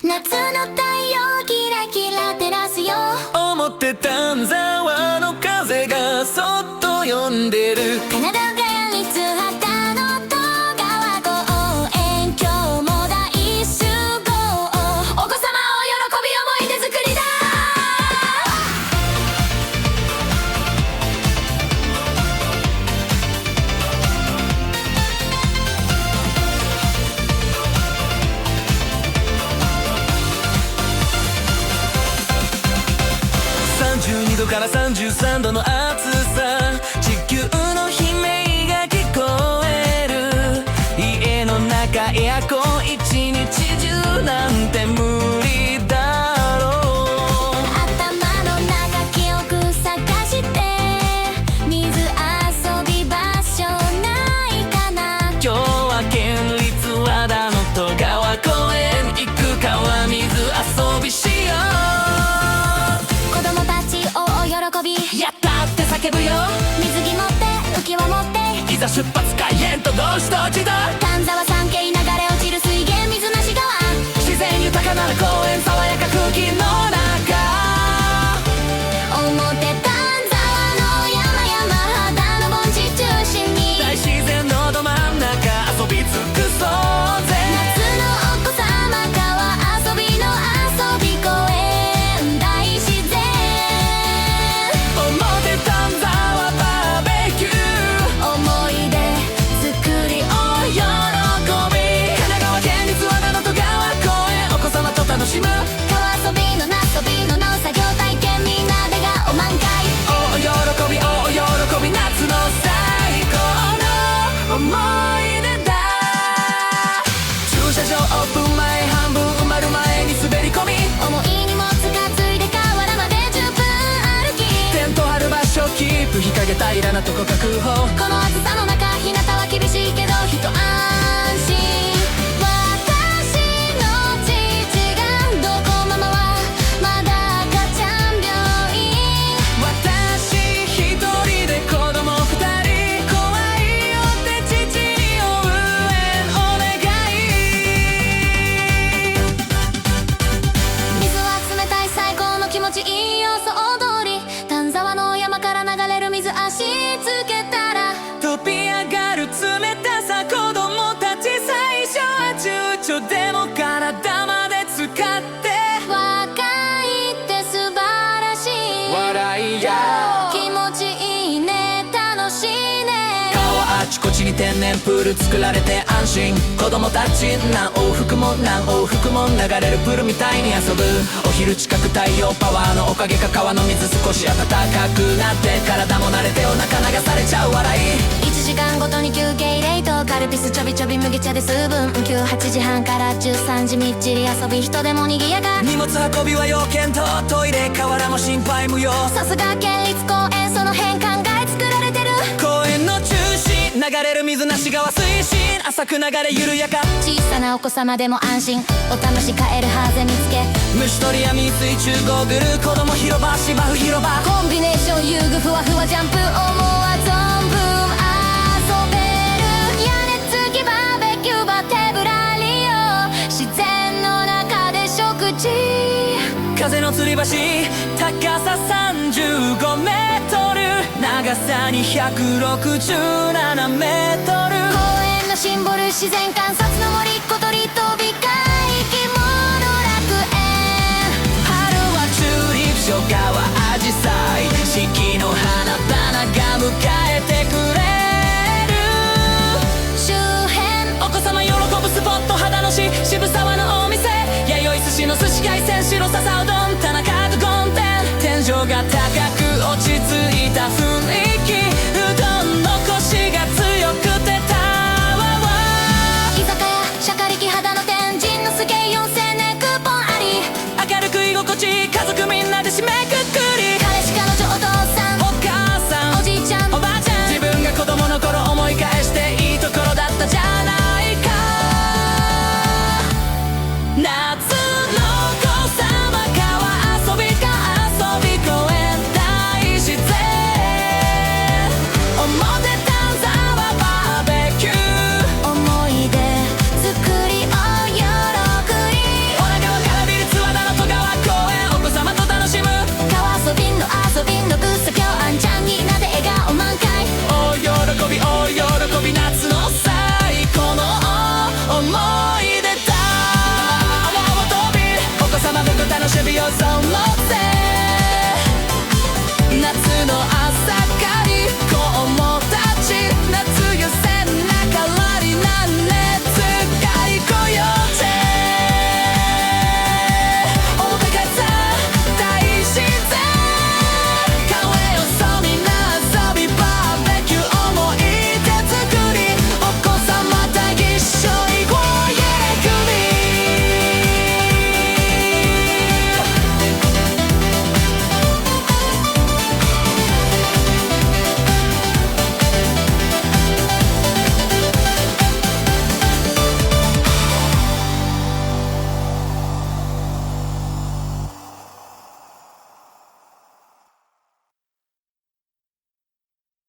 夏の太陽キラキラ照らすよ。表丹沢の風がそっと呼んでる。神奈川県立秦野戸川公園、今日も大集合。お子様を喜び思い出作りだ。32度から33度の暑さ、地球の悲鳴が聞こえる。家の中エアコン一日中なんて無理だろう。頭の中記憶探して、水遊び場所ないかな。今日は県立和田の戸川公園行く川水遊びしよう。子供たち大喜び、やったって叫ぶよ。水着持って浮き輪持って、いざ出発開園と同時と自動。丹沢山系流れ落ちる水源水なし川。自然豊かな公園爽やか空気の中。表丹沢の山々肌の盆地中心に、大自然のど真ん中遊び尽くそうぜ。夏のお子様川遊びの遊び公園大自然。表丹沢バーベキュー、思い出作り大喜び。神奈川県立和田の戸川公園、お子様と楽しむ川遊びの夏遊びの農作業体験、みんなでがお満開。大喜び大喜び、夏の最高の思い出だ。駐車場オープン前半分埋まる前に滑り込み、重い荷物がついで河原まで10分歩き。テント張る場所キープ、日陰平らなとこ確保。この暑さの中日向は厳しいけど一安心。私の父がどこママはまだ赤ちゃん病院。私一人で子供二人、怖いよって父に応援お願い。水は冷たい最高の気持ちいい要素踊り。丹沢の山から流れる水足つけたら、飛び上がる冷たさ、子供たち最初は躊躇でも体まで使って若いって素晴らしい。笑いや気持ちいいね楽しいね。川あちこちに天然プール作られて安心。子供たち何往復も何往復も流れるプールみたいに遊ぶ。お昼近く太陽パワーのおかげか川の水少し暖かくなって、体も慣れてお腹流されちゃう笑い。1時間ごとに休憩レイト、カルピスちょびちょび麦茶で数分。9、8時半から13時みっちり遊び、人でもにぎやか。荷物運びは要件とトイレ河原も心配無用。さすが県立公園、その辺考え作られてる。公園の中心流れる水なし川水深、浅く流れ緩やか。小さなお子様でも安心、お試しカエルハーゼ見つけ。虫取り網水中ゴーグル、子供広場芝生広場。コンビネーション遊具ふわふわジャンプ、思わず存分遊べる。屋根付きバーベキューバ手ぶら利用、自然の中で食事。風の吊り橋高さ35メートル、長さに167メートル。公園のシンボル自然観察の森、小鳥飛び交い生き物楽園。春はチューリップ、初夏はアジサイ、四季の花々が迎えてくれる。周辺お子様喜ぶスポット、秦野市渋沢のお店、弥生寿司の寿司海鮮、白笹うどん、田中うどん店。天井が高く落ち着いた雰囲気、うどんのコシが強くてたわわ。居酒屋シャカリキ秦野店、陣の助4000年クーポンあり。明るく居心地いい、家族みんなで締めくくり。彼氏彼女お父さんお母さんおじいちゃんおばあちゃん、自分が子供の頃思い返していいところだったじゃないか。夏